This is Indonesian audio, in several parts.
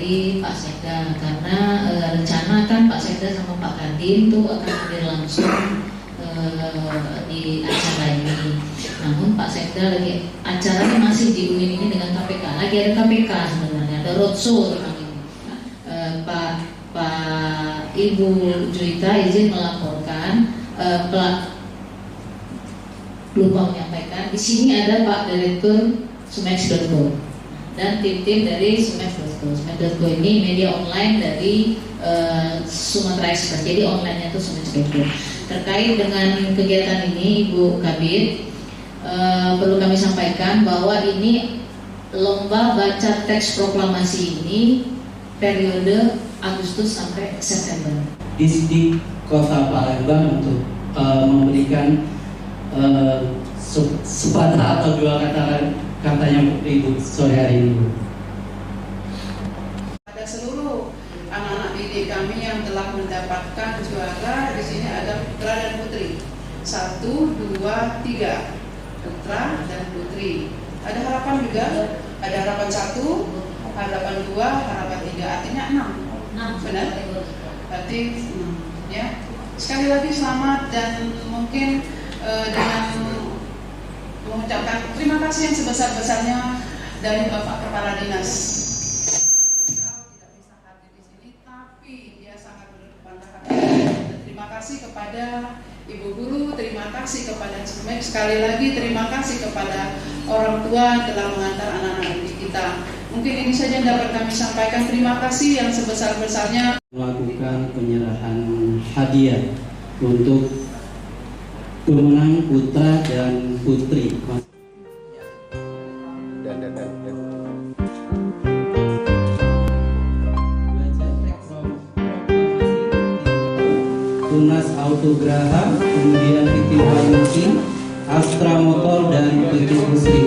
dari Pak Sekda, karena rencana kan Pak Sekda sama Pak Kadin tuh akan hadir langsung di acara ini. Namun Pak Sekda lagi acaranya masih di UIN ini dengan KPK, lagi ada KPK sebenarnya, ada roadshow tentang ini. Pak Ibu Juwita izin melaporkan, lupa menyampaikan di sini ada Pak Direktur Sumex.co dan tim-tim dari Sumex.co. Sumex.co ini media online dari Sumatera Express, jadi online-nya itu Sumex.co. Terkait dengan kegiatan ini, Ibu Kabid, perlu kami sampaikan bahwa ini lomba baca teks proklamasi ini periode Agustus sampai September. Di Kota Palembang untuk memberikan sepatah atau dua katanya Ibu sore hari ini. Pada seluruh anak-anak didik kami yang telah mendapatkan juara, di sini ada putra dan putri. 1, 2, 3 putra dan putri. Ada harapan juga, ada harapan 1, harapan 2, harapan 3, artinya 6. Benar? Berarti 6 ya. Sekali lagi selamat dan mungkin dengan mengucapkan terima kasih yang sebesar-besarnya dari Bapak Kepala Dinas. Beliau tidak bisa hadir di sini, tapi dia sangat berbangga hati. Terima kasih kepada Ibu Guru, terima kasih kepada Sumex, sekali lagi terima kasih kepada orang tua yang telah mengantar anak-anak didik kita. Mungkin ini saja yang dapat kami sampaikan. Terima kasih yang sebesar-besarnya. Melakukan penyerahan hadiah untuk pemenang putra dan putri. Tunas Autograha, kemudian PT Halusin, Astra Motor dan PT Pusri.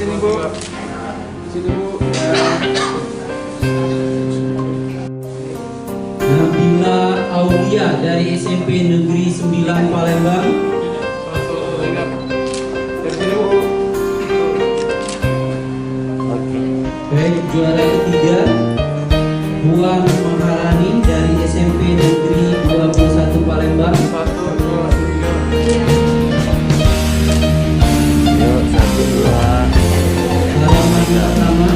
Sini Bu. Sini Bu. Nabila Aulia dari SMP Negeri 9 Palembang. Dari sini Bu. Baik, juara ketiga Puan Maharani dari SMP Negeri 21 Palembang. 1, 2, 3. Yuk, 1, 2. Halaman pertama.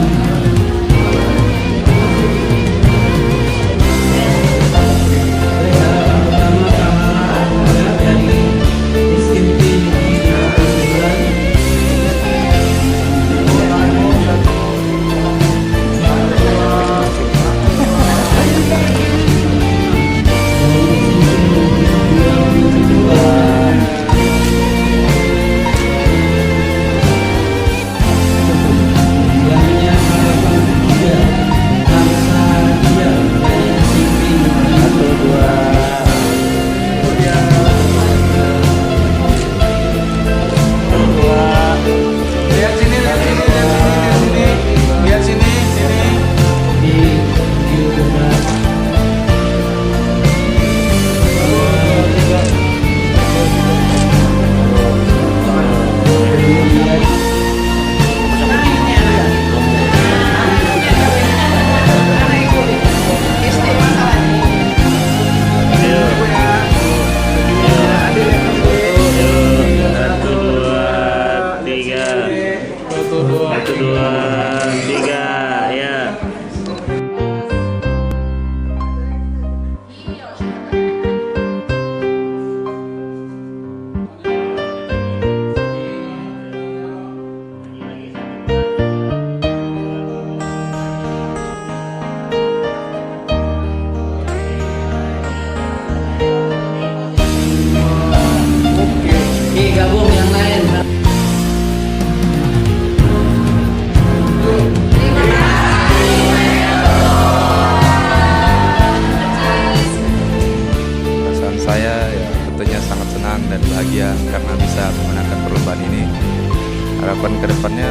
harapannya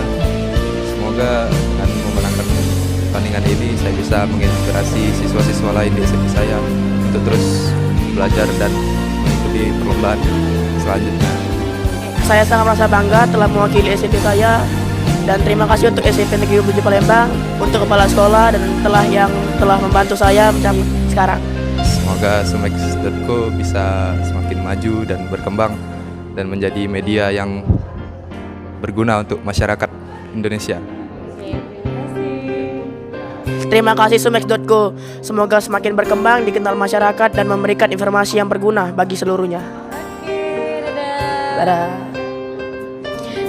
semoga dengan memenangkan pertandingan ini saya bisa menginspirasi siswa-siswa lain di SMP saya untuk terus belajar dan mengikuti perlombaan selanjutnya. Saya sangat merasa bangga telah mewakili SMP saya, dan terima kasih untuk SMP Negeri 27 Palembang, untuk kepala sekolah dan yang telah membantu saya mencapai sekarang. Semoga sumex.co bisa semakin maju dan berkembang dan menjadi media yang berguna untuk masyarakat Indonesia. Terima kasih sumex.co, semoga semakin berkembang, dikenal masyarakat dan memberikan informasi yang berguna bagi seluruhnya. Oke, dadah. Dadah.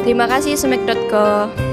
Terima kasih sumex.co.